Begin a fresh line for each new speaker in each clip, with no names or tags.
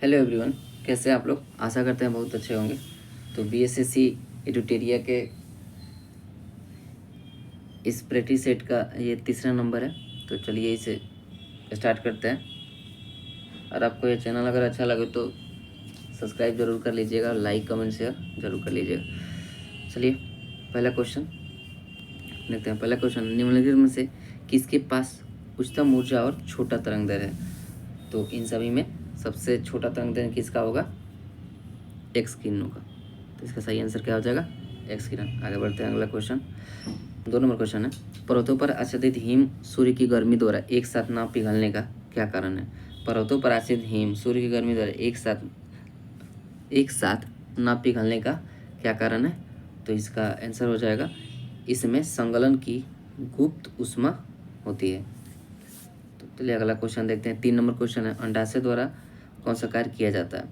Hello everyone, कैसे हैं आप लोग। आशा करते हैं बहुत अच्छे होंगे। तो बीएसएससी एडुटेरिया के इस प्रैक्टिस सेट का ये तीसरा नंबर है। तो चलिए इसे स्टार्ट करते हैं। और आपको ये चैनल अगर अच्छा लगे तो सब्सक्राइब जरूर कर लीजिएगा, लाइक कमेंट शेयर जरूर कर लीजिएगा। चलिए पहला क्वेश्चन देखते हैं। पहला क्वेश्चन, निम्नलिखित में से किसके पास उच्चतम ऊर्जा और छोटा तरंग दैर्घ्य है। तो इन सभी में सबसे छोटा तरंग दैर्घ्य किसका होगा? एक्स किरणों का। तो इसका सही आंसर क्या हो जाएगा? एक्स किरण। आगे बढ़ते हैं, अगला क्वेश्चन 2 नंबर क्वेश्चन है। पर्वतों पर आच्छादित हिम सूर्य की गर्मी द्वारा एक साथ ना पिघलने का क्या कारण है? पर्वतों पर आच्छादित हिम सूर्य की गर्मी द्वारा एक साथ ना पिघलने का क्या कारण है? तो इसका आंसर हो जाएगा, इसमें संगलन की गुप्त ऊष्मा होती है। तो चलिए अगला क्वेश्चन देखते हैं। 3 नंबर क्वेश्चन है, अंडाशय द्वारा कौन सा कार्य किया जाता है?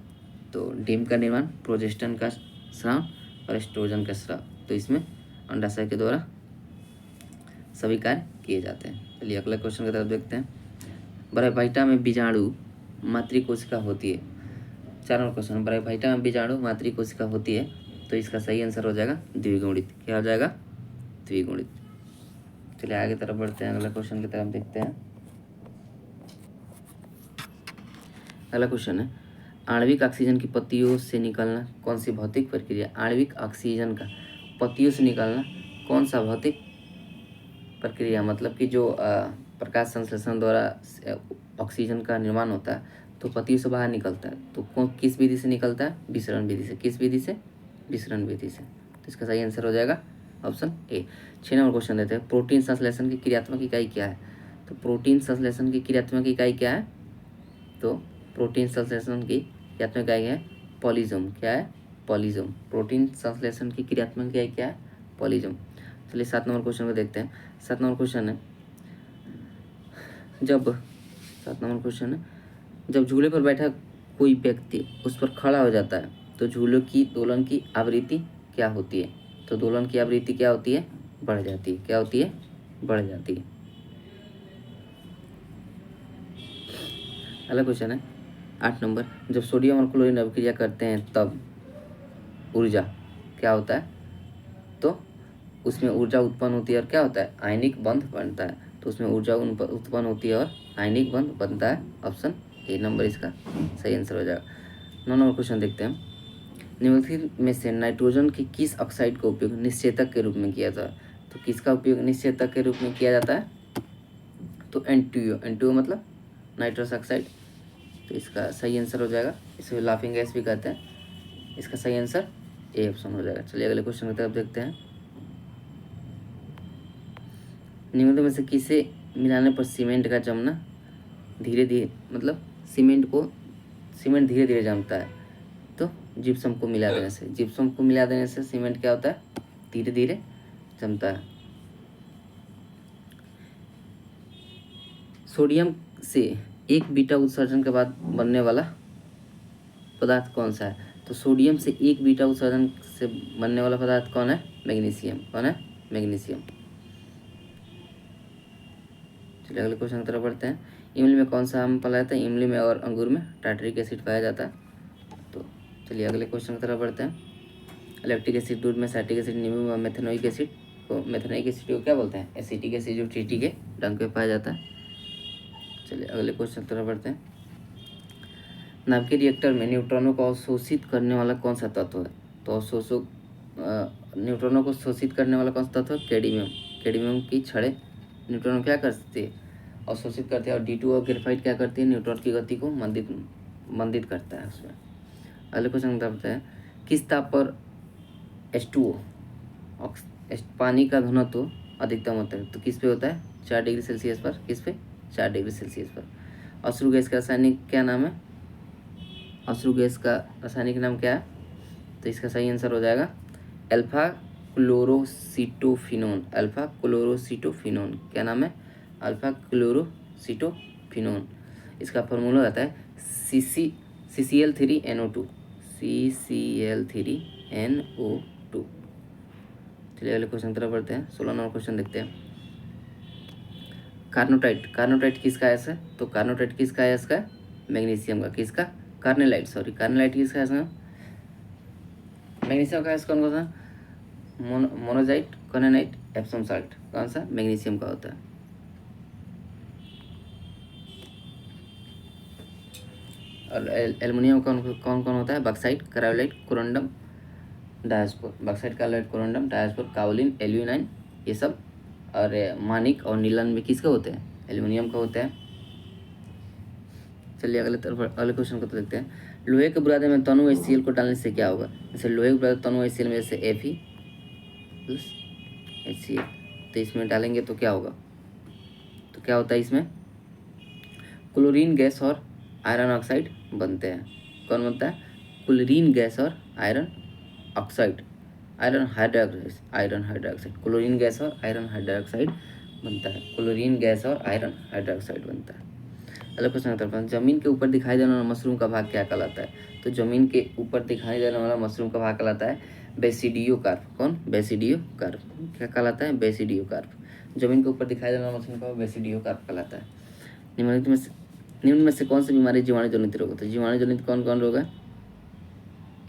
तो डिम का निर्माण, प्रोजेस्टन का स्राव और एस्ट्रोजन का स्राव। तो इसमें अंडाशय के द्वारा सभी कार्य किए जाते हैं। चलिए अगला क्वेश्चन की तरफ देखते हैं। ब्रायोफाइटा में बीजाणु मातृकोशिका होती है। 4 नंबर क्वेश्चन, ब्रायोफाइटा में बीजाणु मातृकोशिका होती है। तो इसका सही आंसर हो जाएगा द्विगुणित। क्या हो जाएगा? द्विगुणित। चलिए आगे तरफ बढ़ते हैं, अगला क्वेश्चन की तरफ देखते हैं। अगला क्वेश्चन है, आणविक ऑक्सीजन की पत्तियों से निकलना कौन सी भौतिक प्रक्रिया? आणविक ऑक्सीजन का पत्तियों से निकलना कौन सा भौतिक प्रक्रिया? मतलब कि जो प्रकाश संश्लेषण द्वारा ऑक्सीजन का निर्माण होता है तो पत्तियों से बाहर निकलता है। तो कौन किस विधि से निकलता है? विसरण विधि से। किस विधि से? विसरण विधि से। तो इसका सही आंसर हो जाएगा ऑप्शन ए। 6 नंबर क्वेश्चन देते हैं। प्रोटीन संश्लेषण की क्रियात्मक इकाई क्या है? तो प्रोटीन संश्लेषण की क्रियात्मक इकाई क्या है? तो प्रोटीन संश्लेषण की क्रियात्मक इकाई है पॉलीजोम। क्या है? पॉलीजोम। प्रोटीन संश्लेषण की क्रियात्मक इकाई क्या है? पॉलीजोम। चलिए 7 नंबर क्वेश्चन को देखते हैं। 7 नंबर क्वेश्चन है, जब झूले पर बैठा कोई व्यक्ति उस पर खड़ा हो जाता है तो झूले की दोलन की आवृत्ति क्या होती है? तो दोलन की आवृत्ति क्या होती है? बढ़ जाती है। क्या होती है? बढ़ जाती है। अगला क्वेश्चन है 8 नंबर, जब सोडियम और क्लोरीन अभिक्रिया करते हैं तब ऊर्जा क्या होता है? तो उसमें ऊर्जा उत्पन्न होती है और क्या होता है? आयनिक बंध बनता है। तो उसमें ऊर्जा उत्पन्न होती है और आयनिक बंध बनता है। ऑप्शन ए नंबर इसका सही आंसर हो जाएगा। 9 नंबर क्वेश्चन देखते हैं। निम्नलिखित में से नाइट्रोजन की किस ऑक्साइड का उपयोग निषेचक के रूप में किया जाता है? तो किसका उपयोग निषेचक के रूप में किया जाता है? तो एनटूओ। एनटूओ मतलब नाइट्रस ऑक्साइड। तो इसका सही आंसर हो जाएगा, इसे लाफिंग गैस भी कहते हैं। इसका सही आंसर ए ऑप्शन हो जाएगा। चलिए अगले क्वेश्चन की तरफ देखते हैं। निम्नलिखित में से किसे मिलाने पर सीमेंट का जमना धीरे धीरे, मतलब सीमेंट धीरे धीरे जमता है? तो जिप्सम को मिला देने से। जिप्सम को मिला देने से सीमेंट क्या होता है? धीरे धीरे जमता है। सोडियम से एक बीटा उत्सर्जन के बाद बनने वाला पदार्थ कौन सा है? तो सोडियम से एक बीटा उत्सर्जन से बनने वाला पदार्थ कौन है? मैग्नीशियम। कौन है? मैग्नीशियम। चलिए अगले क्वेश्चन की तरफ बढ़ते हैं। इमली में कौन सा आम पाया जाता है? इमली में और अंगूर में टार्टरिक एसिड पाया जाता है। तो चलिए अगले क्वेश्चन की तरफ बढ़ते हैं। लैक्टिक एसिड दूध में, सैटिक एसिड नींबू में, मेथेनोइक एसिड को क्या बोलते हैं? एसिटिक एसिड जो चींटी के डंक पे पाया जाता है। चलिए अगले क्वेश्चन की तरफ बढ़ते हैं। नाभिकीय रिएक्टर में न्यूट्रॉनों को अवशोषित करने वाला कौन सा तत्व है? तो न्यूट्रॉनों को शोषित करने वाला कौन सा तत्व है? कैडमियम। कैडमियम की छड़ें न्यूट्रॉन क्या करती है? अवशोषित करते हैं। और D2 और ग्रेफाइट क्या करती है? न्यूट्रॉन की गति को मंदित करता है उसमें। अगले क्वेश्चन बताते हैं, किस ताप पर H2O पानी का घनत्व अधिकतम होता है? तो किस पे होता है? 4 डिग्री सेल्सियस पर। किस पे? 4 डिग्री सेल्सियस पर। अश्रु गैस का रासायनिक क्या नाम है? अश्रु गैस का रासायनिक नाम क्या है? तो इसका सही आंसर हो जाएगा अल्फा क्लोरोसिटोफिनोन। अल्फा क्लोरोसिटोफिनोन। क्या नाम है? अल्फा क्लोरोसिटोफिनोन। इसका फॉर्मूला रहता है CCl3NO2। CCl3NO2। चलिए अगले क्वेश्चन की तरफ बढ़ते हैं। 16 नंबर क्वेश्चन देखते हैं। कार्नोटाइट। कार्नोटाइट किसका आयस है? तो कार्नोटाइट किसका आयस का है? मैग्नीशियम का। किसका? कार्नेलाइट, सॉरी कार्नेलाइट किसका है इसका? मैग्नीशियम का है कौन कौन सा? मोनोजाइट, कार्नेलाइट, एप्सम साल्ट, कौन सा? मैग्नीशियम का होता है। और एल्युमिनियम कौन कौन कौन होता है? Bauxite, cryolite, corundum, diaspore, bauxite, cryolite, corundum, diaspore, kaolin, alunite, ये सब। और मानिक और नीलन में किसके होते हैं? एल्युमिनियम का होता है। चलिए अगले तरफ अगले क्वेश्चन को तो देखते हैं। लोहे के बुरादे में तनु HCl को डालने से क्या होगा? जैसे लोहे के बुरादे तनु HCl में जैसे Fe प्लस HCl, तो इसमें डालेंगे तो क्या होगा? तो क्या होता है इसमें? क्लोरीन गैस और आयरन ऑक्साइड बनते हैं। कौन बनता है? क्लोरीन गैस और iron oxide, iron hydroxide, chlorine gas और आयरन हाइड्रोक्साइड बनता है। क्लोरीन गैस और आयरन हाइड्रोक्साइड बनता है। अगला क्वेश्चन करते हैं, जमीन के ऊपर दिखाई देने वाला मशरूम का भाग क्या कहलाता है? तो जमीन के ऊपर दिखाई देने वाला मशरूम का भाग कहलाता है बेसिडियोकार्प। कौन? बेसिडियोकार्प। क्या कहलाता है? बेसिडियोकार्प। जमीन के ऊपर दिखाई देने वाला मशरूम का बेसिडियोकार्प कहलाता है। निम्न में से कौन सी बीमारी जीवाणु जनित रोग होता है? जीवाणु जनित कौन कौन रोग है?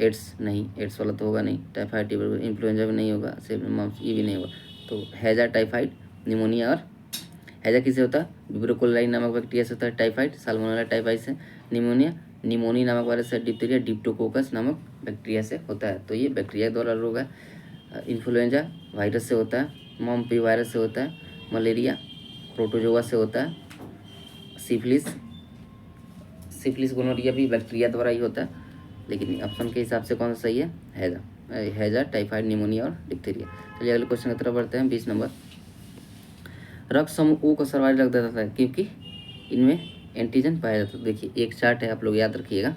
एड्स नहीं, एड्स वाला तो होगा नहीं। टाइफाइड, इन्फ्लुएंजा भी नहीं होगा, ये भी नहीं होगा। तो हैजा, टाइफाइड, निमोनिया। और हैजा किससे होता है? विब्रोकोलाई नामक बैक्टीरिया से होता है। टाइफाइड साल्मोनेला टाइफाइड से। निमोनिया निमोनी नामक वायरस से। डिप्थीरिया डिप्टोकोकस नामक बैक्टीरिया से होता है। तो ये बैक्टीरिया द्वारा रोग है। इन्फ्लुएंजा वायरस से होता है। मॉम्पी वायरस से होता है। मलेरिया प्रोटोजोआ से होता है। सिफिलिस गोनोरिया भी बैक्टीरिया द्वारा ही होता है। लेकिन ऑप्शन के हिसाब से कौन सा सही है? हैजा, टाइफाइड, निमोनिया और डिप्थीरिया। चलिए अगले क्वेश्चन की तरफ बढ़ते हैं। 20 नंबर, रक्त समूह O को सर्वाधिक रक्त देता है क्योंकि इनमें एंटीजन पाया जाता है। देखिए एक चार्ट है, आप लोग याद रखिएगा।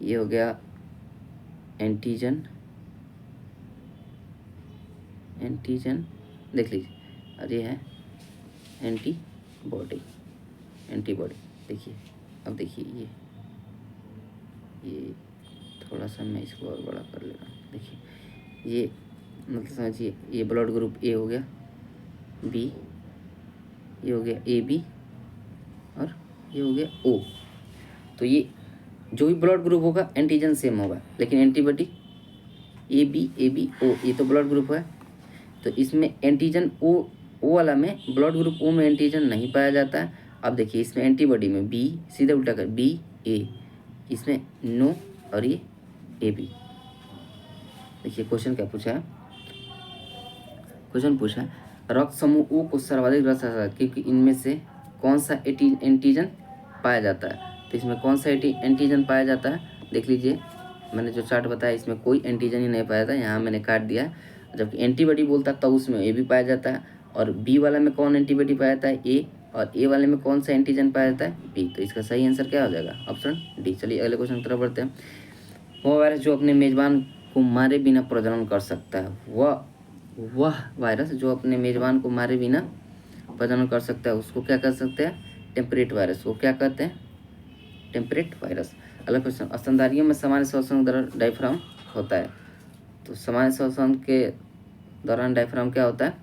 ये हो गया एंटीजन, देख लीजिए। और ये है एंटीबॉडी। देखिए अब देखिए ये थोड़ा सा मैं इसको और बड़ा कर ले रहा हूँ। देखिए ये मतलब समझिए, ये ब्लड ग्रुप A हो गया, B, ये हो गया AB और ये हो गया O। तो ये जो भी ब्लड ग्रुप होगा एंटीजन सेम होगा, लेकिन एंटीबॉडी AB O, ये तो ब्लड ग्रुप है। तो इसमें एंटीजन O वाला में, ब्लड ग्रुप O में एंटीजन नहीं पाया जाता है। अब देखिए इसमें एंटीबॉडी में B, सीधे उल्टा कर BA, इसमें नो और ये AB। देखिए क्वेश्चन क्या पूछा है? क्वेश्चन पूछा है रक्त समूह O को सर्वाधिक रक्त देता है क्योंकि इनमें से कौन सा एंटीजन पाया जाता है? तो इसमें कौन सा एंटीजन पाया जाता है? देख लीजिए, मैंने जो चार्ट बताया इसमें कोई एंटीजन ही नहीं पाया था, यहाँ मैंने काट दिया। जबकि एंटीबॉडी बोलता तब उसमें A भी पाया जाता है। और B वाला में कौन एंटीबॉडी पाया जाता है? A। और A वाले में कौन सा एंटीजन पाया जाता है? B। तो इसका सही आंसर क्या हो जाएगा? Option D। चलिए अगले क्वेश्चन की तरफ बढ़ते हैं। वह वायरस जो अपने मेजबान को मारे बिना प्रजनन कर सकता है, वह वायरस जो अपने मेजबान को मारे बिना प्रजनन कर सकता है, उसको क्या कर सकते हैं? Temperate virus. वो क्या कहते हैं? Temperate virus. अगला क्वेश्चन, स्तनधारियों में सामान्य श्वसन के दौरान डायफ्राम होता है। तो सामान्य श्वसन के दौरान डायफ्राम क्या होता है?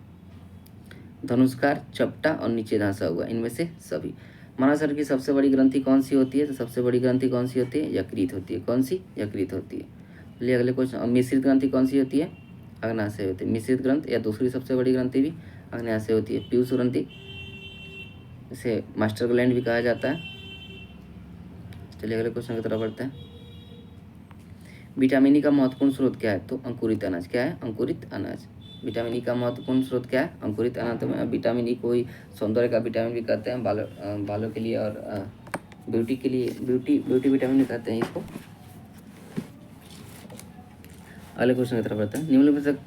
धनुष्कार, चपटा और नीचे धंसा हुआ, इनमें से सभी। मानव शरीर की सबसे बड़ी ग्रंथि कौन सी होती है? तो सबसे बड़ी ग्रंथि कौन सी होती है? यकृत होती है। कौन सी? यकृत होती है। चलिए अगले क्वेश्चन, और मिश्रित ग्रंथि कौन सी होती है? अग्नाशय होती है। मिश्रित ग्रंथ या दूसरी सबसे बड़ी ग्रंथि भी अग्नाशय होती है। पीयूष ग्रंथि, इसे मास्टर ग्लैंड भी कहा जाता है। चलिए अगले क्वेश्चन की तरफ बढ़ते हैं। विटामिन ई का महत्वपूर्ण स्रोत क्या है? तो अंकुरित अनाज। क्या है? अंकुरित अनाज। विटामिन ई का महत्वपूर्ण स्रोत क्या है? अंकुरित अनाज। तो विटामिन ई को ही सौंदर्य का विटामिन भी कहते हैं, बालों के लिए और ब्यूटी के लिए, ब्यूटी विटामिन भी कहते हैं इसको। अगले क्वेश्चन की तरफ बढ़ते हैं। निम्नलिखित में से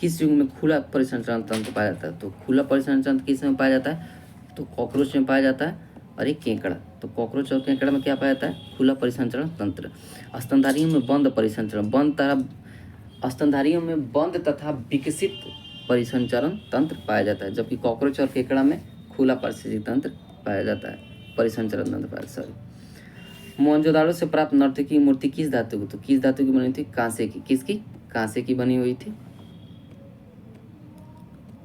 किस युग में खुला परिसंचरण तंत्र पाया जाता है? तो खुला परिसंचरण किस में पाया जाता है? तो कॉकरोच में पाया जाता है और एक केकड़ा। तो कॉकरोच और केकड़ा में क्या पाया जाता है? खुला परिसंचरण तंत्र। स्तनधारियों में बंद परिसंचरण, स्तनधारियों में बंद तथा विकसित परिसंचरण तंत्र पाया जाता है, जबकि कॉकरोच और केकड़ा में खुला परिसंचरण तंत्र पाया जाता है, परिसंचरण तंत्र पाया। सॉरी। मोहनजोदाड़ो से प्राप्त नर्तकी की मूर्ति किस धातु की? तो किस धातु की बनी थी? कांसे की। किसकी? कांसे की बनी हुई थी।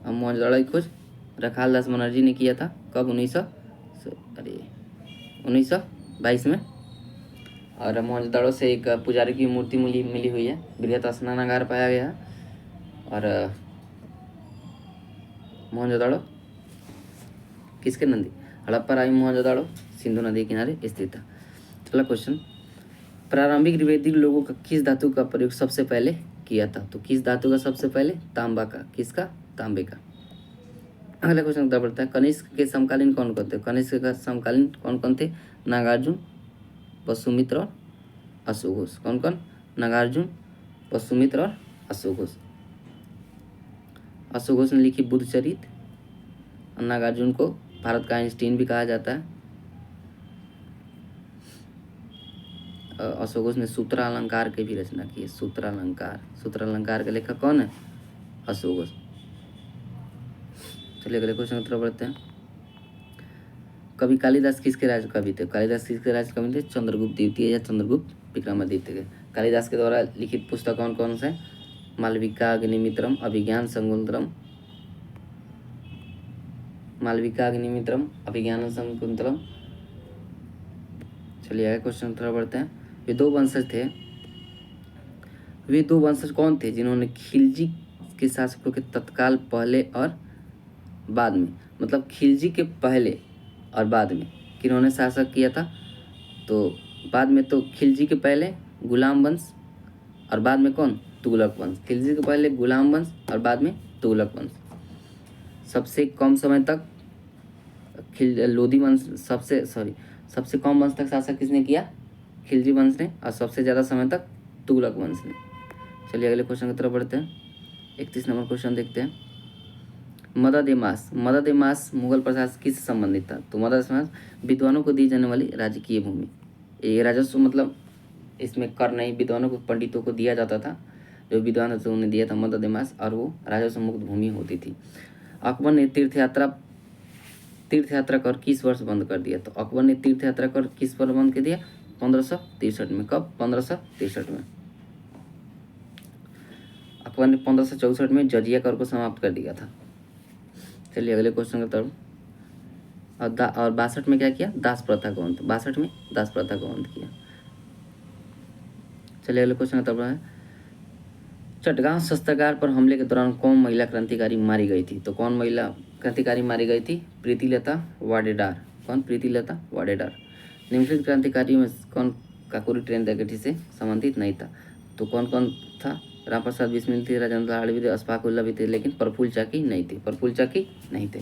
अब मोहनजोदाड़ो की खोज रखाल दास बनर्जी ने किया था। कब? 1922 में। और मोहनजोदड़ो से एक पुजारी की मूर्ति मिली हुई है। बृहत स्नानागार पाया गया है। और मोहनजोदड़ो किसके नदी? हड़प्पा मोहनजोदड़ो सिंधु नदी के किनारे स्थित था। अगला क्वेश्चन, प्रारंभिक वैदिक लोगों का किस धातु का प्रयोग सबसे पहले किया था? तो किस धातु का सबसे पहले? तांबा का। किसका? तांबे का। अगला क्वेश्चन उत्तर पड़ता है, कनिष्क के समकालीन कौन कौन थे? कनिष्क का समकालीन कौन कौन थे? नागार्जुन, वसुमित्र और अश्वघोष। कौन कौन? नागार्जुन, वसुमित्र और अश्वघोष। अश्वघोष ने लिखी बुद्धचरित। नागार्जुन को भारत का आइंस्टीन भी कहा जाता है। अश्वघोष ने सूत्रालंकार की भी रचना की है। सूत्रालंकार के लेखक कौन है? अश्वघोष। चलिए अगले क्वेश्चन उत्तर बढ़ते हैं। कवि कालिदास किसके राज्य कवि थे? कालिदास किसके राज्य कवि थे? चंद्रगुप्त द्वितीय या चंद्रगुप्त विक्रमादित्य के। कालिदास के द्वारा लिखित पुस्तक कौन कौन से? मालविकाग्निमित्रम, अभिज्ञान शकुंतलम, मालविकाग्निमित्रम, अभिज्ञान शकुंतलम। चलिए आगे क्वेश्चन उत्तर बढ़ते हैं। वे दो वंशज थे। वे दो वंशज कौन थे जिन्होंने खिलजी के शासकों के तत्काल पहले और बाद में, मतलब खिलजी के पहले और बाद में किन्होंने शासक किया था? तो बाद में तो खिलजी के पहले गुलाम वंश और बाद में कौन? तुगलक वंश। खिलजी के पहले गुलाम वंश और बाद में तुगलक वंश। सबसे कम समय तक लोधी वंश सबसे कम वंश तक शासक किसने किया? खिलजी वंश ने। और सबसे ज़्यादा समय तक तुगलक वंश ने। चलिए अगले क्वेश्चन की तरफ बढ़ते हैं। 31 नंबर क्वेश्चन देखते हैं। मदद-ए-मास मुगल प्रशासन किससे संबंधित था? तो मदद-ए-मास विद्वानों को दी जाने वाली राजकीय भूमि। ये राजस्व मतलब इसमें कर नहीं, विद्वानों को, पंडितों को दिया जाता था। जो विद्वान थे उन्हें दिया था मदद-ए-मास, और वो राजस्व मुक्त भूमि होती थी। अकबर ने तीर्थ यात्रा कर किस वर्ष बंद कर दिया? तो अकबर ने तीर्थ यात्रा कर किस वर्ष बंद कर दिया? 1563 में। कब? 1563 में। अकबर ने 1564 में जजिया कर को समाप्त कर दिया था। चलिए अगले क्वेश्चन की तरफ। और 62 में क्या किया? दास प्रथा को अंत। 62 में दास प्रथा को अंत किया। चलिए अगले क्वेश्चन की तरफ है। चटगांव शस्त्रागार पर हमले के दौरान कौन महिला क्रांतिकारी मारी गई थी? तो कौन महिला क्रांतिकारी मारी गई थी? प्रीतिलता वाडेदार। कौन? प्रीतिलता वाडेदार। निम्नलिखित क्रांतिकारियों में कौन काकोरी ट्रेन डकैती से संबंधित नहीं था? तो कौन कौन था? रामप्रसाद बिस्मिल थे, राजेंद्र लाल भी थे, अशफाक उल्लाह भी थे, लेकिन प्रफुल्ल चाकी नहीं थे। प्रफुल्ल चाकी नहीं थे।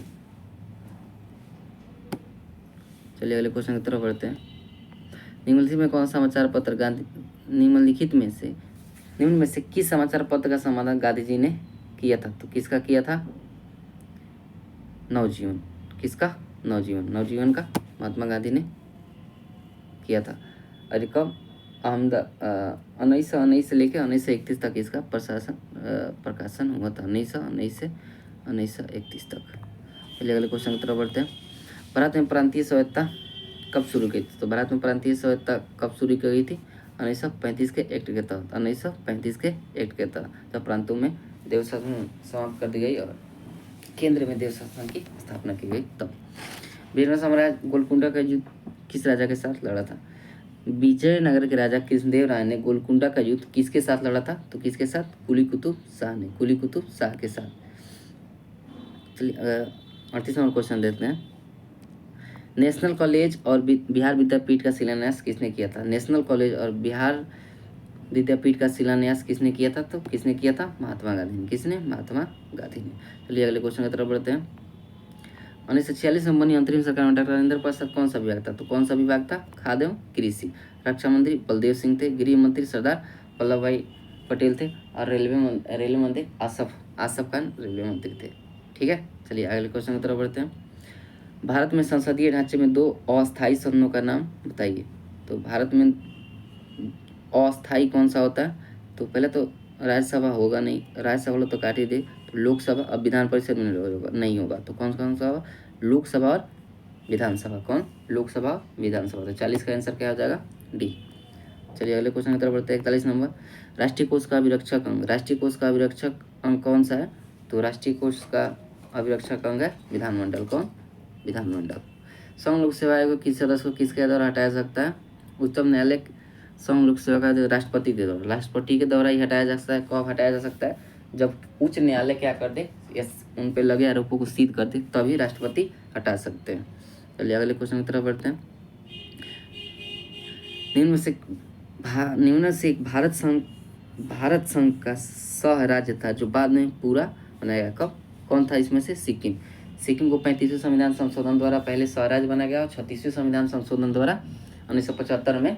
चलिए अगले क्वेश्चन की तरफ बढ़ते हैं। निम्नलिखित में कौन समाचार पत्र निम्न में से किस समाचार पत्र का संपादन गांधी जी ने किया था? तो किसका किया था? नवजीवन। किसका? नवजीवन। नवजीवन का महात्मा गांधी ने किया था। अरे कब? 1919 से लेकर 1931 तक इसका प्रकाशन हुआ था। 1919 से 1931 तक। चलिए अगले क्वेश्चन की तरफ बढ़ते हैं। भारत में प्रांतीय स्वायत्तता कब शुरू की थी? तो भारत में प्रांतीय स्वायत्तता कब शुरू की गई थी? 1935 के एक्ट के तहत। 1935 के एक्ट के तहत जब प्रांतों में देव शासन समाप्त कर दी गई और केंद्र में देव शासन की स्थापना की गई तब। विजयनगर साम्राज्य गोलकुंडा का युद्ध किस राजा के साथ लड़ा था? विजयनगर के राजा कृष्णदेव राय ने गोलकुंडा का युद्ध किसके साथ लड़ा था? तो किसके साथ? कुली कुतुब शाह ने। कुली कुतुब शाह के साथ। चलिए 38वां नंबर क्वेश्चन देखते हैं। नेशनल कॉलेज और बिहार विद्यापीठ का शिलान्यास किसने किया था? नेशनल कॉलेज और बिहार विद्यापीठ का शिलान्यास किसने किया था? तो किसने किया था? महात्मा गांधी ने। किसने? महात्मा गांधी ने। चलिए अगले क्वेश्चन की तरफ बढ़ते हैं। 1946 में बनी अंतरिम सरकार में डॉक्टर राजेंद्र प्रसाद कौन सा विभाग था? तो कौन सा विभाग था? खाद्य एवं कृषि। रक्षा मंत्री बलदेव सिंह थे। गृह मंत्री सरदार वल्लभ भाई पटेल थे। और रेलवे मंत्री आसफ खान रेलवे मंत्री थे। ठीक है। चलिए अगले क्वेश्चन की तरफ बढ़ते हैं। भारत में संसदीय ढांचे में 2 अस्थायी सदनों का नाम बताइए। तो भारत में अस्थायी कौन सा होता है? तो पहले तो राज्यसभा होगा नहीं, राज्यसभा तो काट ही दे। तो लोकसभा, अब विधान परिषद में नहीं होगा। तो कौन कौन सा होगा? लोकसभा और विधानसभा। कौन? लोकसभा, विधानसभा। तो 40 का आंसर क्या हो जाएगा? डी। चलिए अगले क्वेश्चन की तरफ बढ़ते हैं। 41 नंबर। राष्ट्रीय कोष का अभिरक्षक अंग। राष्ट्रीय कोष का अभिरक्षक अंग कौन सा है? तो राष्ट्रीय कोष का अभिरक्षक अंग है विधानमंडल। कौन? विधानमंडल। संघ लोक सेवा आयोग के किस सदस्य को किसके द्वारा हटाया सकता है? उच्चतम न्यायालय सम लोक सेवा का राष्ट्रपति के द्वारा, राष्ट्रपति के द्वारा ही हटाया जा सकता है। कब हटाया जा सकता है? जब उच्च न्यायालय क्या कर दे, यस उन पे लगे आरोपों को सिद्ध कर दे, तभी राष्ट्रपति हटा सकते हैं। चलिए अगले क्वेश्चन की तरफ बढ़ते हैं। निम्न से एक भारत संघ का सह राज्य था जो बाद में पूरा बनाया गया। कब? कौन था इसमें से? सिक्किम। सिक्किम को 35वें संविधान संशोधन द्वारा पहले सह राज्य बनाया गया और 36वें संविधान संशोधन द्वारा 1975 में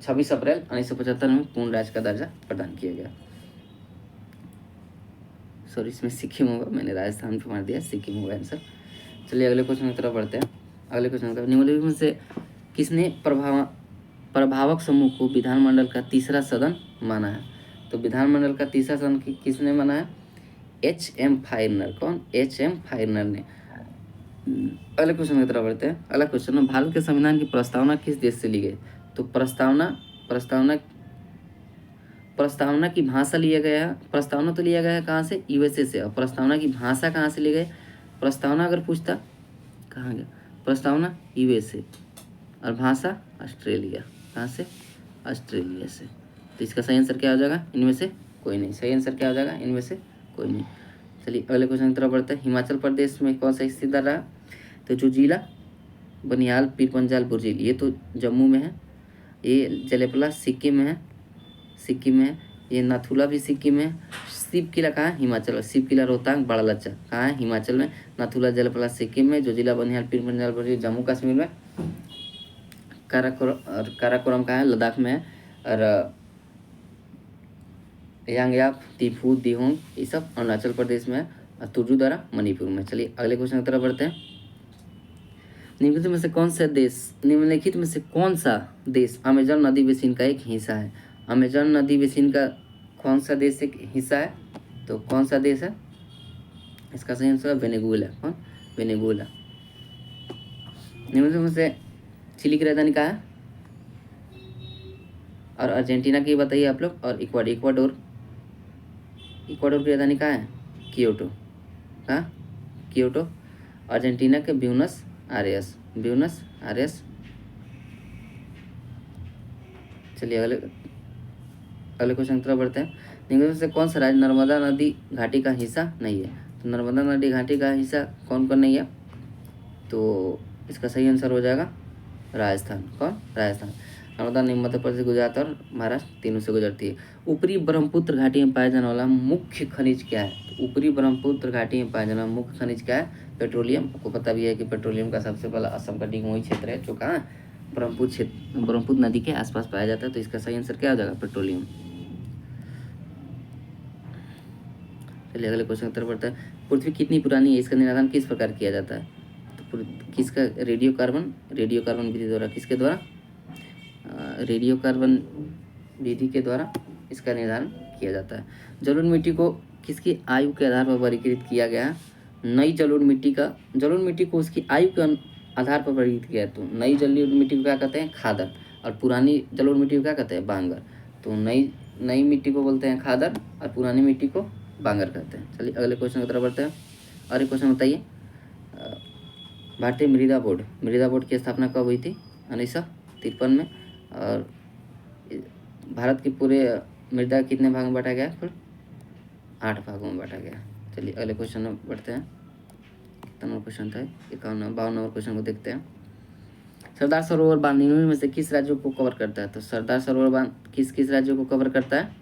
26 अप्रैल 1975 में पूर्ण राज्य का दर्जा प्रदान किया गया। सॉरी, इसमें सिक्किम होगा, मैंने राजस्थान पे मार दिया, सिक्किम होगा आंसर। चलिए अगले क्वेश्चन की तरफ बढ़ते हैं। अगले क्वेश्चन का निम्नलिखित में से किसने प्रभावक समूह को विधानमंडल का तीसरा सदन माना है? तो विधानमंडल का तीसरा सदन किसने माना है? H.M. फाइनर। कौन? H.M. फाइनर ने। अगले क्वेश्चन की तरफ बढ़ते हैं। अगला क्वेश्चन है, भारत के संविधान की प्रस्तावना किस देश से ली गई? तो प्रस्तावना की भाषा लिया गया है। प्रस्तावना तो लिया गया है कहाँ से? USA से। और प्रस्तावना की भाषा कहाँ से ली गई? प्रस्तावना अगर पूछता कहाँ गया? प्रस्तावना USA और भाषा ऑस्ट्रेलिया। कहाँ से? ऑस्ट्रेलिया से। तो इसका सही आंसर क्या हो जाएगा? इनमें से कोई नहीं। सही आंसर क्या हो जाएगा? इनमें से कोई नहीं। चलिए अगले क्वेश्चन की तरफ बढ़ते हैं। हिमाचल प्रदेश में कौन सा स्थित रहा? तो जोजिला, बनिहाल, पीरपंजाल, बुर्जिल, ये तो जम्मू में है। ये जलेपला सिक्किम में है, ये नाथुला भी सिक्किम में है। शिव किला कहाँ है? हिमाचल। शिव किला रोहतांग, बड़ा लच्चा कहाँ है? हिमाचल में। नाथुला जलेपला सिक्किम में, जोजिला, बनिहाल, पीरपंजाल, बुर्जिल जम्मू कश्मीर में। काराकोरम कहाँ है? लद्दाख में है। और यांगयाप, तिफू, दिहोंग ये सब अरुणाचल प्रदेश में है। और तुर्जुदारा मणिपुर में। चलिए अगले क्वेश्चन की तरफ बढ़ते हैं। निम्नलिखित में से कौन सा देश अमेजन नदी बेसिन का एक हिस्सा है? अमेजन नदी बेसिन का कौन सा देश एक हिस्सा है? तो कौन सा देश है? इसका सही आंसर है वेनेजुएला। कौन? वेनेजुएला। निम्नलिखित में से चिली की राजधानी कहाँ है? और अर्जेंटीना की बताइए आप लोग। और इक्वाडोर की राजधानी कहाँ है? कियोटो। कहाँ? कियोटो। अर्जेंटीना के ब्यूनस आयरेस। चलिए अगले क्वेश्चन की तरफ बढ़ते हैं। निम्नलिखित में से कौन सा राज्य नर्मदा नदी घाटी का हिस्सा नहीं है? तो नर्मदा नदी घाटी का हिस्सा कौन नहीं है? तो इसका सही आंसर हो जाएगा राजस्थान। कौन? राजस्थान। नर्मदा नदी मध्य प्रदेश, गुजरात और महाराष्ट्र तीनों से गुजरती है। ऊपरी ब्रह्मपुत्र घाटी में पाया जाने वाला मुख्य खनिज क्या है? तो ऊपरी ब्रह्मपुत्र घाटी में पाया जाने वाला मुख्य खनिज क्या है? पेट्रोलियम। आपको पता भी है कि पेट्रोलियम का सबसे पहला असम का डिगमोई क्षेत्र है जो कहाँ? ब्रह्मपुत्र नदी के आसपास पाया जाता है। तो इसका सही आंसर क्या हो जाएगा? पेट्रोलियम। चलिए अगले क्वेश्चन की तरफ बढ़ते हैं। पृथ्वी कितनी पुरानी है? इसका निर्धारण किस प्रकार किया जाता है? तो किसका? रेडियो कार्बन विधि द्वारा। किसके द्वारा? रेडियो कार्बन विधि के द्वारा इसका निर्धारण किया जाता है। जलोढ़ मिट्टी को किसकी आयु के आधार पर वर्गीकृत किया गया? नई जलोढ़ मिट्टी को उसकी आयु के आधार पर वर्गीकृत किया है। तो नई जलोढ़ मिट्टी को क्या कहते हैं? खादर। और पुरानी जलोढ़ मिट्टी को क्या कहते हैं? बांगर। तो नई मिट्टी को बोलते हैं खादर और पुरानी मिट्टी को बांगर कहते हैं। चलिए अगले क्वेश्चन की तरफ बढ़ते हैं। और एक क्वेश्चन बताइए, भारतीय मृदा बोर्ड की स्थापना कब हुई थी? 1953 में। और भारत के पूरे मृदा कितने भाग में बांटा गया? कुल 8 भागों में बांटा गया। चलिए अगले क्वेश्चन में बढ़ते हैं। कितना नंबर क्वेश्चन था? 52 नंबर क्वेश्चन को देखते हैं। सरदार सरोवर बांध निम्न में से किस राज्यों को कवर करता है? तो सरदार सरोवर बांध किस राज्यों को कवर करता है?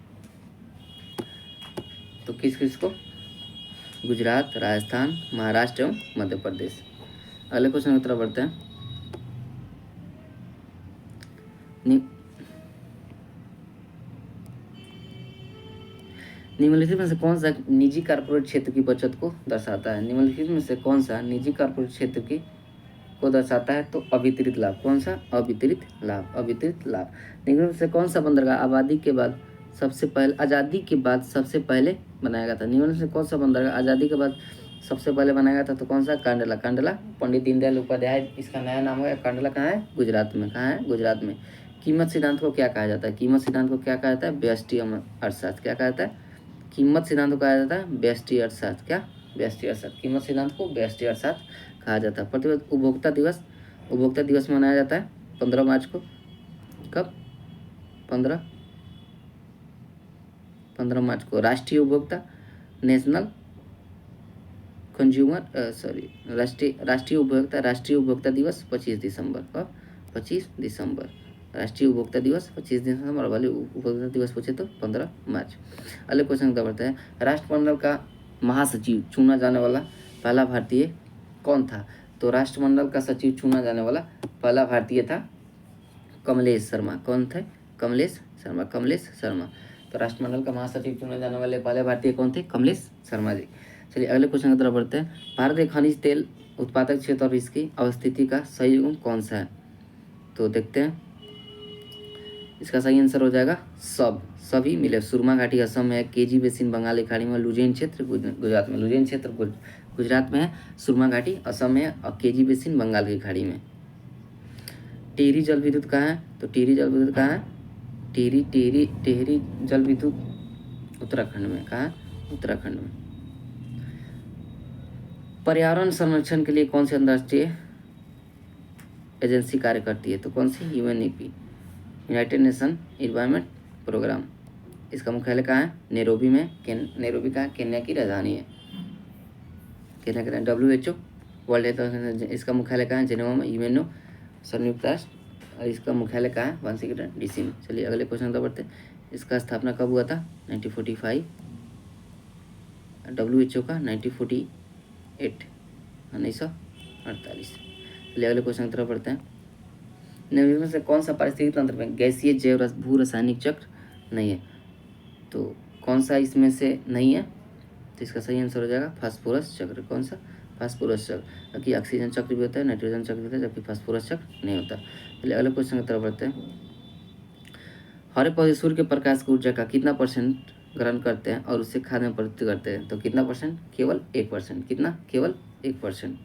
तो किस को? गुजरात, राजस्थान, महाराष्ट्र एवं मध्य प्रदेश। अगले क्वेश्चन की तरफ बढ़ते हैं। निम्नलिखित में से कौन सा निजी कॉर्पोरेट क्षेत्र की बचत को दर्शाता है? निम्नलिखित में से कौन सा निजी कॉर्पोरेट क्षेत्र की को दर्शाता है? तो अवितरित लाभ। कौन सा? अवितरित लाभ। निम्नलिखित में से कौन सा बंदरगाह आजादी के बाद सबसे पहले बनाया गया था? निम्नलिखित में से कौन सा बंदरगाह आजादी के बाद सबसे पहले बनाया गया था? तो कौन सा? कांडला। पंडित दीनदयाल उपाध्याय इसका नया नाम है। कांडला कहाँ है? गुजरात में। कहाँ है? गुजरात में। कीमत सिद्धांत को क्या कहा जाता है? कीमत सिद्धांत को क्या कहा जाता है? व्यष्टि अर्थशास्त्र। क्या कहा जाता है? कीमत सिद्धांत को कहा जाता है व्यष्टि अर्थशास्त्र। क्या? व्यष्टि अर्थशास्त्र। कीमत सिद्धांत को व्यष्टि अर्थशास्त्र कहा जाता है। प्रतिवर्ष उपभोक्ता दिवस मनाया जाता है 15 मार्च को। कब? 15 मार्च को राष्ट्रीय उपभोक्ता नेशनल कंज्यूमर राष्ट्रीय उपभोक्ता दिवस 25 दिसंबर। कब? 25 दिसंबर राष्ट्रीय उपभोक्ता दिवस 25 दिसंबर। वाले उपभोक्ता दिवस पूछे तो 15 मार्च। अगले क्वेश्चन का बढ़ते हैं, राष्ट्रमंडल का महासचिव चुना जाने वाला पहला भारतीय कौन था? तो राष्ट्रमंडल का सचिव चुना जाने वाला पहला भारतीय था कमलेश शर्मा। कौन थे? कमलेश शर्मा। तो राष्ट्रमंडल का महासचिव चुने जाने वाले पहले भारतीय कौन थे? कमलेश शर्मा जी। चलिए अगले क्वेश्चन की तरफ बढ़ते हैं, भारत एक खनिज तेल उत्पादक क्षेत्र और इसकी अवस्थिति का सही युग्म कौन सा है? तो देखते हैं, इसका सही आंसर हो जाएगा सभी मिले। सुरमा घाटी असम में है, केजी बेसिन बंगाल की खाड़ी में, लुजियन क्षेत्र गुजरात में, लुजियन क्षेत्र गुजरात में है, सुरमा घाटी असम में है और केजी बेसिन बंगाल की खाड़ी में। टिहरी जल विद्युत कहाँ है? तो टिहरी जल विद्युत कहाँ है? टिहरी जल विद्युत उत्तराखंड में। कहाँ? उत्तराखंड में। पर्यावरण संरक्षण के लिए कौन सी अंतर्राष्ट्रीय एजेंसी कार्य करती है? तो कौन सी? UNEP, United Nation Environment Programme. इसका मुख्यालय कहाँ है? नैरोबी में। नैरोबी कहाँ है? केन्या की राजधानी है। केन्या की WHO वर्ल्ड हेल्थ, इसका मुख्यालय कहाँ है? जेनेवा में। यूएनओ संयुक्त राष्ट्र, और इसका मुख्यालय कहाँ है? वाशिंगटन DC में। चलिए अगले क्वेश्चन पर बढ़ते हैं, इसका स्थापना कब हुआ था? 1945। WHO का 1948, 1948। चलिए अगले क्वेश्चन की तरफ बढ़ते हैं, निम्न में से कौन सा पारिस्थितिक तंत्र में गैसीय जैव भू रासायनिक चक्र नहीं है? तो कौन सा इसमें से नहीं है? तो इसका सही आंसर हो जाएगा फास्फोरस चक्र। कौन सा? फास्फोरस चक्र। क्योंकि ऑक्सीजन चक्र भी होता है, नाइट्रोजन चक्र भी होता है, जबकि फास्फोरस चक्र नहीं होता। चलिए अगले क्वेश्चन की तरफ बढ़ते हैं, हरे पौधे सूर्य के प्रकाश की ऊर्जा का कितना % ग्रहण करते हैं और उससे खाद्य में परिवर्तित करते हैं? तो कितना %? केवल 1%। कितना? केवल 1%।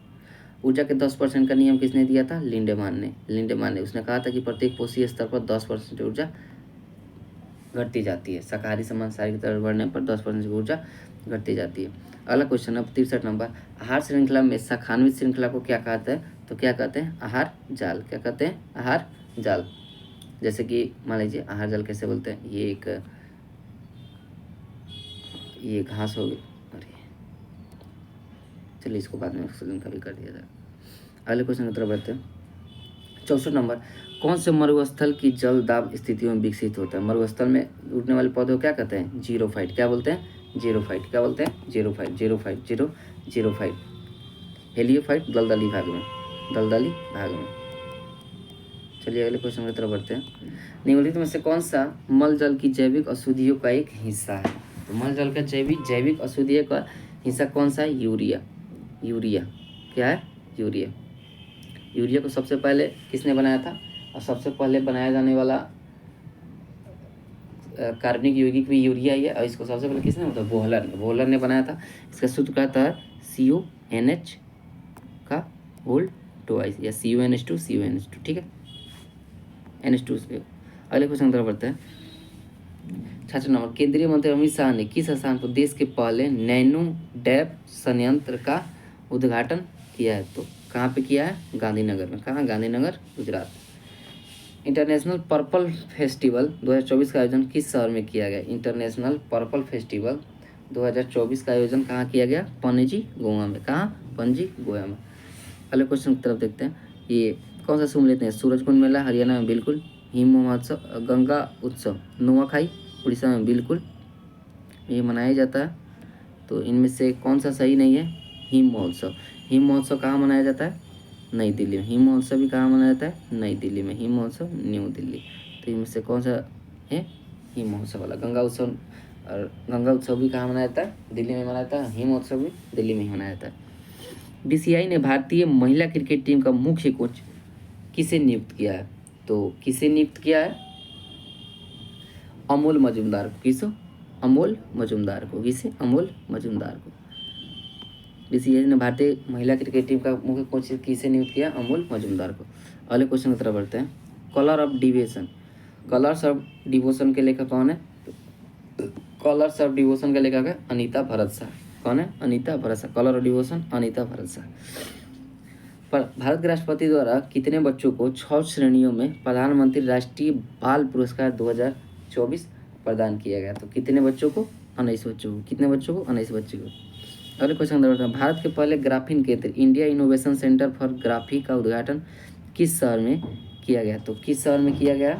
ऊर्जा के 10% का नियम किसने दिया था? लिंडेमान ने। उसने कहा था कि प्रत्येक कोषीय स्तर पर 10% ऊर्जा घटती जाती है। शाकाहारी से मांसाहारी की तरफ बढ़ने पर 10% की ऊर्जा घटती जाती है। अगला क्वेश्चन अब 63 नंबर, आहार श्रृंखला में शाखान्वित श्रृंखला को क्या कहते हैं? तो क्या कहते हैं? आहार जाल। क्या कहते हैं? आहार जाल। जैसे कि मान लीजिए आहार जाल कैसे बोलते हैं, ये घास हो गई, अरे चलिए इसको बाद में श्रृंखला भी कर दिया जाए। अगले क्वेश्चन की तरफ बढ़ते हैं, 64 नंबर, कौन से मरुस्थल की जल दाब स्थितियों में विकसित होता है? मरुस्थल में उगने वाले पौधों को क्या कहते हैं? जीरोफाइट। क्या बोलते हैं? जीरोफाइट। क्या बोलते हैं? जीरोफाइट। हेलियोफाइट दलदली भाग में। चलिए अगले क्वेश्चन की तरफ बढ़ते हैं, निम्नलिखित में से कौन सा मल जल की जैविक अशुद्धियों का एक हिस्सा है? तो मल जल का जैविक अशुद्धियों का हिस्सा कौन सा है? यूरिया। क्या है? यूरिया को सबसे पहले किसने बनाया था? और सबसे पहले बनाया जाने वाला कार्बनिक यौगिक भी यूरिया ही है, और इसको सबसे पहले किसने? मतलब बोहलर ने बनाया था। इसका सूत्र क्या था? CONH का होल ट्वाइस, या CONH2। ठीक है, NH2। अगले क्वेश्चन की तरफ बढ़ते हैं, 66 नंबर, केंद्रीय मंत्री अमित शाह ने किस स्थान पर देश के पहले नैनो डैप संयंत्र का उद्घाटन किया है? तो कहाँ पे किया है? गांधीनगर में। कहाँ? Gandhinagar, Gujarat. International purple festival 2024 का आयोजन किस शहर में किया गया? इंटरनेशनल पर्पल फेस्टिवल 2024 का आयोजन कहाँ किया गया? पणजी, गोवा में। कहाँ? पणजी, गोवा में। अगले क्वेश्चन की तरफ देखते हैं, ये कौन सा सुन लेते हैं, सूरजकुंड मेला हरियाणा में बिल्कुल, हिम महोत्सव, गंगा उत्सव नुआखाई उड़ीसा में बिल्कुल ये मनाया जाता है। तो इनमें से कौन सा सही नहीं है? हिम महोत्सव कहाँ मनाया जाता है? नई दिल्ली में। हिम महोत्सव भी कहाँ मनाया जाता है? नई दिल्ली में। हिम महोत्सव न्यू दिल्ली। तो इनमें से कौन सा है? हिम महोत्सव वाला। गंगा उत्सव भी कहाँ मनाया जाता है? दिल्ली में मनाया जाता है। हिम महोत्सव भी दिल्ली में ही मनाया जाता है। DCI ने भारतीय महिला क्रिकेट टीम का मुख्य कोच किसे नियुक्त किया है? तो किसे नियुक्त किया है? अमोल मजुमदार को। किसे? अमोल मजुमदार को। किसे? अमोल मजुमदार को। DCI ने भारतीय महिला क्रिकेट टीम का मुख्य कोच किसे नियुक्त किया? अमोल मजुमदार को। अगले क्वेश्चन की तरफ बढ़ते हैं, कलर्स ऑफ डिवोशन के लेखक कौन है? कलर्स ऑफ डिवोशन के लेखक है अनीता भरत शाह। कौन है? Anita Bharat Shah. Colour of devotion, Anita Bharat Shah. Bharat के राष्ट्रपति द्वारा कितने बच्चों को 6 श्रेणियों में प्रधानमंत्री राष्ट्रीय बाल पुरस्कार 2024 प्रदान किया गया? तो कितने बच्चों को? 19 बच्चों को। कितने बच्चों को? 19 बच्चों को। अगले क्वेश्चन का भारत के पहले ग्राफीन केंद्र India innovation centre for graphy का उद्घाटन किस शहर में किया गया? तो किस शहर में किया गया?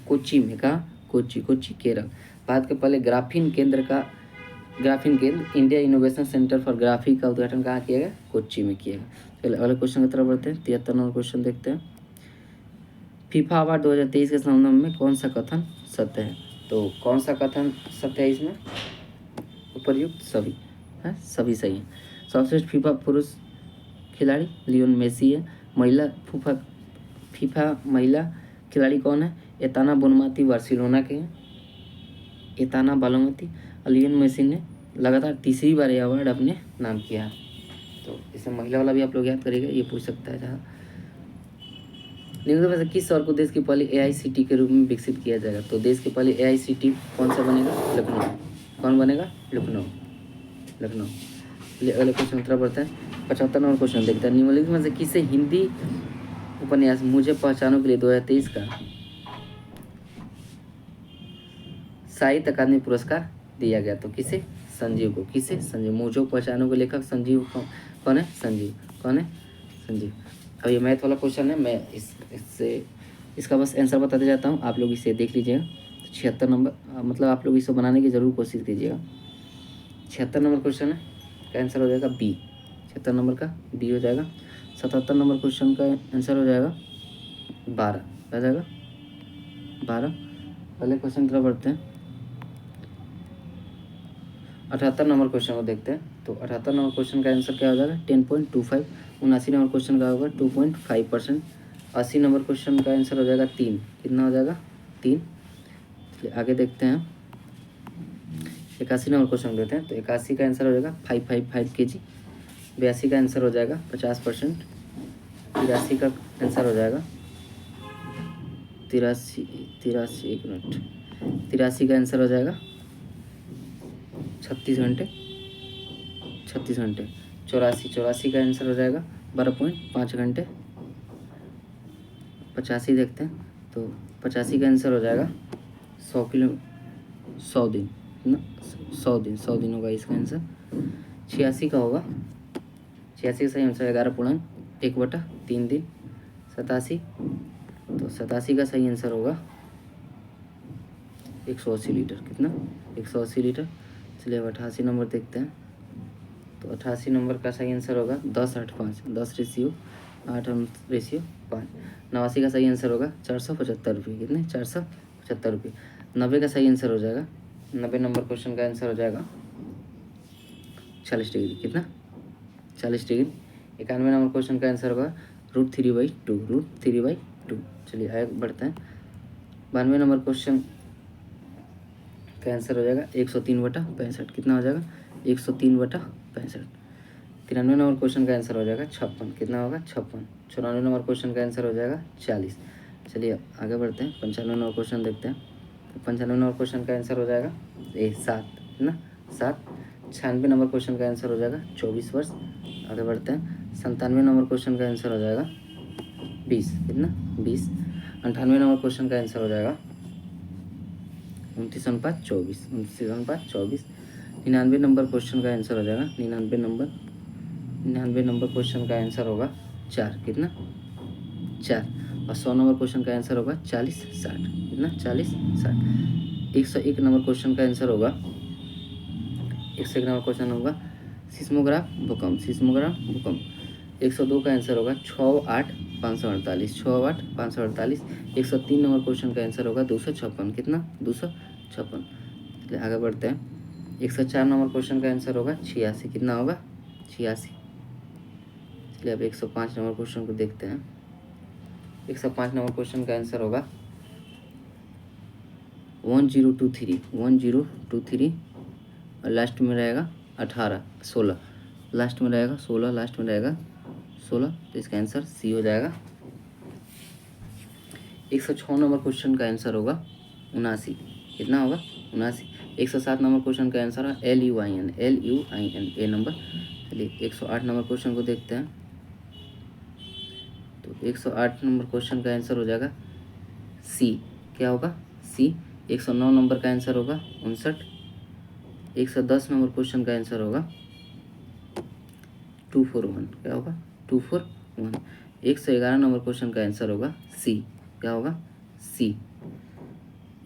कोच्चि में। कहा? कोच्चि, कोच्चि केरल। भारत के पहले ग्राफीन केंद्र India innovation centre for graphy का उद्घाटन कहाँ किया गया? कोच्चि में किया गया। चलिए अगले क्वेश्चन की तरफ बढ़ते हैं। 73 नंबर क्वेश्चन देखते हैं। फीफा अवार्ड 2023 के संबंध में कौन सा कथन सत्य है? तो कौन सा कथन सत्य है इसमें? उपर्युक्त सभी है, सभी सही है। सर्वश्रेष्ठ फीफा पुरुष खिलाड़ी लियोन मेसी है। महिला फीफा महिला खिलाड़ी कौन है? एताना बोनमाती बार्सिलोना के हैं। एताना बालोमती। लियोन मेसी ने लगातार तीसरी बार यह अवार्ड अपने नाम किया। तो इसे महिला वाला भी आप लोग याद करिएगा, ये पूछ सकता है। जहाँ निम्नलिखित में से किस शहर को देश की पहली AICTE के रूप में विकसित किया जाएगा? तो देश के पहले AICTE कौन सा बनेगा? लखनऊ। कौन बनेगा? लखनऊ। लखनऊ। चलिए अगले क्वेश्चन उत्तर बढ़ते हैं। 75 नंबर क्वेश्चन देखते हैं। निम्नलिखित में से किसे हिंदी उपन्यास मुझे पहचानों के लिए 2023 का साहित्य अकादमी पुरस्कार दिया गया? तो किसे? संजीव को। किसे? संजीव। मुझे पहचानों के लेखक संजीव कौन है? संजीव। कौन है? संजीव। अब ये मैथ वाला क्वेश्चन है, मैं इसका बस आंसर बताते जाता हूँ, आप लोग इसे देख लीजिएगा। 76 नंबर, मतलब आप लोग इसे बनाने की ज़रूर कोशिश कीजिएगा। 76 नंबर क्वेश्चन है का आंसर हो जाएगा बी। 76 नंबर का बी हो जाएगा। 77 नंबर क्वेश्चन का आंसर हो जाएगा 12। आ जाएगा 12। पहले क्वेश्चन की तरफ बढ़ते हैं। 78 नंबर क्वेश्चन को देखते हैं। तो 78 नंबर क्वेश्चन का आंसर क्या हो जाएगा? 10.25। 79 नंबर क्वेश्चन का होगा 2.5%। 80 नंबर क्वेश्चन का आंसर हो जाएगा 3। कितना हो जाएगा? 3। चलिए आगे देखते हैं। 81 नंबर क्वेश्चन देते हैं। तो 81 का आंसर हो जाएगा 555 kg। 82 का आंसर हो जाएगा 50%। 83 का आंसर हो जाएगा 83 एक मिनट 83 का आंसर हो जाएगा 36 घंटे। 84 का आंसर हो जाएगा 12.5 घंटे। 85 देखते हैं। तो 85 का आंसर हो जाएगा 100 दिन ना, 100 दिन होगा इसका आंसर। 86 का होगा 86 का सही आंसर 11.1/3 दिन। 87, तो 87 का सही आंसर होगा 180 लीटर। कितना? 180 लीटर। चलिए अब 88 नंबर देखते हैं। तो 88 नंबर का सही आंसर होगा 10/8/5, 10:8/5। 89 का सही आंसर होगा 475 रुपये। कितने? 475 रुपये। 90 का सही आंसर हो जाएगा 90 नंबर क्वेश्चन का आंसर हो जाएगा 40 डिग्री। कितना? 40 डिग्री। 91 नंबर क्वेश्चन का आंसर होगा √3/2। √3/2। चलिए आगे बढ़ते हैं। 92 नंबर क्वेश्चन का आंसर हो जाएगा 103/65। कितना हो जाएगा? 103/65। 93 नंबर क्वेश्चन का आंसर हो जाएगा 56। कितना होगा? 56। 94 नंबर क्वेश्चन का आंसर हो जाएगा 40। चलिए आगे बढ़ते हैं। 95 नंबर क्वेश्चन देखते हैं। तो 95 नंबर क्वेश्चन का आंसर हो जाएगा 7। है ना? 7। 96 नंबर क्वेश्चन का आंसर हो जाएगा 24 वर्ष। आगे बढ़ते हैं। 97 नंबर क्वेश्चन का आंसर हो जाएगा 20। कितना? 20। 98 नंबर क्वेश्चन का आंसर हो जाएगा 29/24। 29/24। 99 नंबर क्वेश्चन का आंसर हो जाएगा 99 नंबर क्वेश्चन का आंसर होगा 4। कितना? 4। और 100 नंबर क्वेश्चन का आंसर होगा 40/60। कितना? 40/60। 101 नंबर क्वेश्चन का आंसर होगा 101 नंबर क्वेश्चन होगा सिस्मोग्राफ भूकंप। 102 का आंसर होगा 6/8/548। 6/8/548। 103 नंबर क्वेश्चन का आंसर होगा 256। कितना? 256। चलिए आगे बढ़ते हैं। 104 नंबर क्वेश्चन का आंसर होगा 86। कितना होगा? 86। चलिए अब 105 नंबर क्वेश्चन को देखते हैं। 105 नंबर क्वेश्चन का आंसर होगा 1023 और लास्ट में रहेगा 16। लास्ट में रहेगा 16। तो इसका आंसर सी हो जाएगा। 106 नंबर क्वेश्चन का आंसर होगा 79। कितना होगा? 79। 107 नंबर क्वेश्चन का आंसर है LUIN ए नंबर। चलिए 108 नंबर क्वेश्चन को देखते हैं। 108 नंबर क्वेश्चन का आंसर हो जाएगा सी। क्या होगा? सी। 109 नंबर का आंसर होगा 59। 110 नंबर क्वेश्चन का आंसर होगा 241। क्या होगा? 241। 111 नंबर क्वेश्चन का आंसर होगा सी। क्या होगा? सी।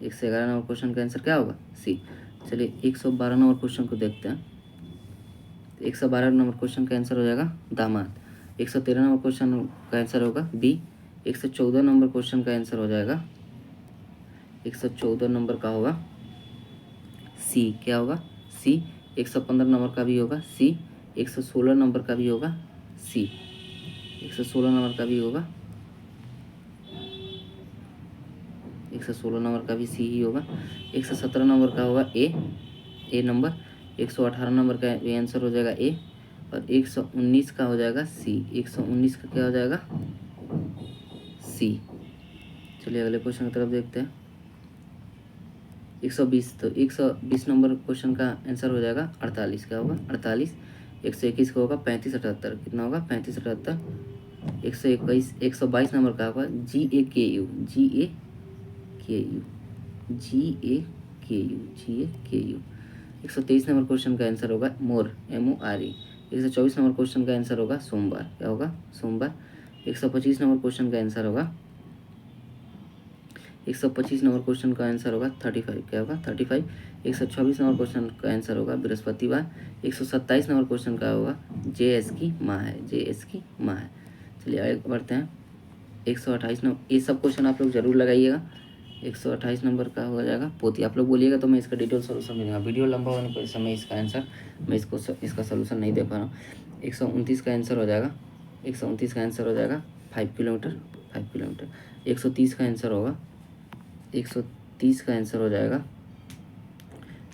111 नंबर क्वेश्चन का आंसर क्या होगा? सी। चलिए 112 नंबर क्वेश्चन को देखते हैं। 112 नंबर क्वेश्चन का आंसर हो जाएगा दामाद। 113 नंबर क्वेश्चन का आंसर होगा बी। 114 नंबर क्वेश्चन का आंसर हो जाएगा 114 नंबर का होगा सी। क्या होगा? सी। 115 नंबर का भी होगा सी। 116 नंबर का भी होगा सी। 116 नंबर का भी होगा 116 नंबर का भी सी ही होगा। 117 नंबर का होगा ए नंबर। 118 नंबर का ये आंसर हो जाएगा ए। और 119 का हो जाएगा सी। 119 का क्या हो जाएगा? सी। चलिए अगले क्वेश्चन की तरफ देखते हैं। 120, तो 120 नंबर क्वेश्चन का आंसर हो जाएगा 48। क्या होगा? 48। 121 का होगा 35 78। कितना होगा? 35 78। 121 122 नंबर का होगा GAKU GAKU GAKU। 123 number question का आंसर होगा मोर MORE। 124 नंबर क्वेश्चन का आंसर होगा सोमवार। क्या होगा? सोमवार। 125 नंबर क्वेश्चन का आंसर होगा 125 नंबर क्वेश्चन का आंसर होगा 35। क्या होगा? 35। 126 नंबर क्वेश्चन का आंसर होगा बृहस्पतिवार। 127 नंबर क्वेश्चन का होगा JS की माँ है। JS की माँ है। चलिए आगे बढ़ते हैं। 128 नंबर, ये सब क्वेश्चन आप लोग जरूर लगाइएगा। 128 नंबर का हो जाएगा पोती। आप लोग बोलिएगा तो मैं इसका डिटेल सोल्यूशन मिलेगा। वीडियो लंबा होने पर इस समय इसका आंसर मैं इसका सोल्यूशन नहीं दे पा रहा हूँ। 129 का आंसर हो जाएगा 129 का आंसर हो जाएगा 5 किलोमीटर 5 किलोमीटर। 130 का आंसर होगा 130 का आंसर हो जाएगा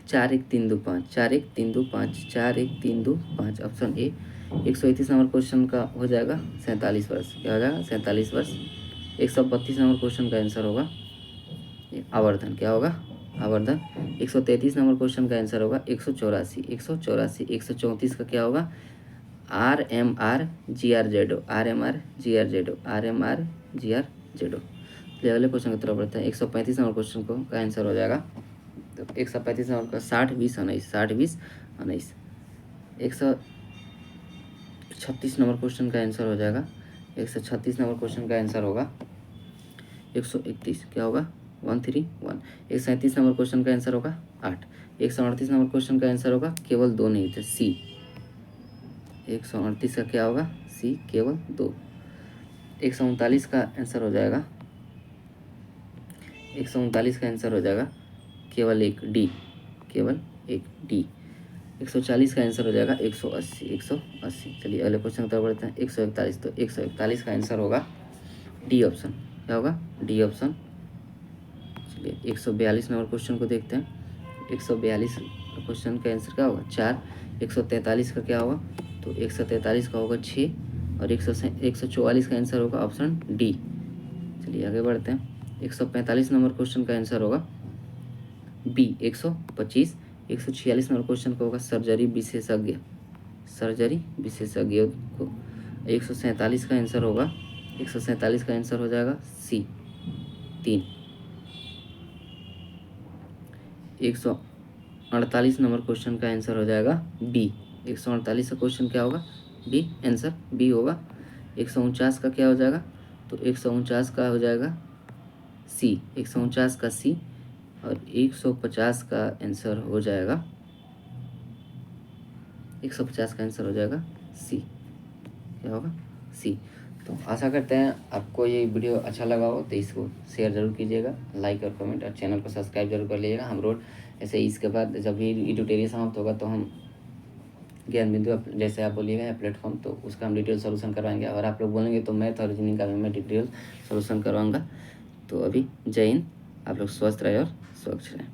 41325 41325 41325 ऑप्शन ए। 131 नंबर क्वेश्चन का हो जाएगा 47 वर्ष। क्या हो जाएगा? 47 वर्ष। 132 नंबर क्वेश्चन का आंसर होगा आवर्धन। क्या होगा? आवर्धन। 133 नंबर क्वेश्चन का आंसर होगा 184 184। 134 का क्या होगा? RMRGRZO RMRGRZO RMRGRZO। चलिए अगले क्वेश्चन की तरफ बढ़ते हैं। 135 नंबर क्वेश्चन को का आंसर हो जाएगा तो 135 नंबर का 60 20 19 60 20 19। 136 नंबर क्वेश्चन का आंसर हो जाएगा 136 नंबर क्वेश्चन का आंसर होगा 131। क्या होगा? 131। 137 नंबर क्वेश्चन का आंसर होगा 8। 138 नंबर क्वेश्चन का आंसर होगा केवल 2 नहीं थे सी। 138 का क्या होगा? सी केवल 2। 139 का आंसर हो जाएगा 139 का आंसर हो जाएगा केवल एक डी। केवल एक डी। 140 का आंसर हो जाएगा 180 180। चलिए अगले क्वेश्चन की तरफ बढ़ते हैं। 141, तो 141 का आंसर होगा डी ऑप्शन। क्या होगा? D option. चलिए 142 नंबर क्वेश्चन को देखते हैं। 142 क्वेश्चन का आंसर क्या होगा? 4। 143 का क्या होगा? तो 143 का होगा 6। और 144 का आंसर होगा ऑप्शन डी। चलिए आगे बढ़ते हैं। 145 नंबर क्वेश्चन का आंसर होगा बी 125। 146 नंबर क्वेश्चन का होगा सर्जरी विशेषज्ञ। सर्जरी विशेषज्ञ को। 147 का आंसर होगा 147 का आंसर हो जाएगा सी 3। 148 नंबर क्वेश्चन का आंसर हो जाएगा बी। 148 का क्वेश्चन क्या होगा? बी। आंसर बी होगा। 149 का क्या हो जाएगा? तो 149 का हो जाएगा सी। 149 का सी। और 150 का आंसर हो जाएगा 150 का आंसर हो जाएगा सी। क्या होगा? सी। तो आशा करते हैं आपको ये वीडियो अच्छा लगा हो तो इसको शेयर जरूर कीजिएगा, लाइक और कमेंट, और चैनल को सब्सक्राइब जरूर कर लीजिएगा। हम रोज ऐसे ही इसके बाद जब भी ट्यूटोरियल समाप्त होगा तो हम ज्ञान बिंदु जैसे आप बोलिएगा या प्लेटफॉर्म, तो उसका हम डिटेल सोल्यूशन करवाएंगे। और आप लोग बोलेंगे तो मैथ और रीजनिंग का भी मैं डिटेल सोल्यूशन करवाऊँगा। तो अभी जय हिंद। आप लोग स्वस्थ रहे और स्वच्छ रहें।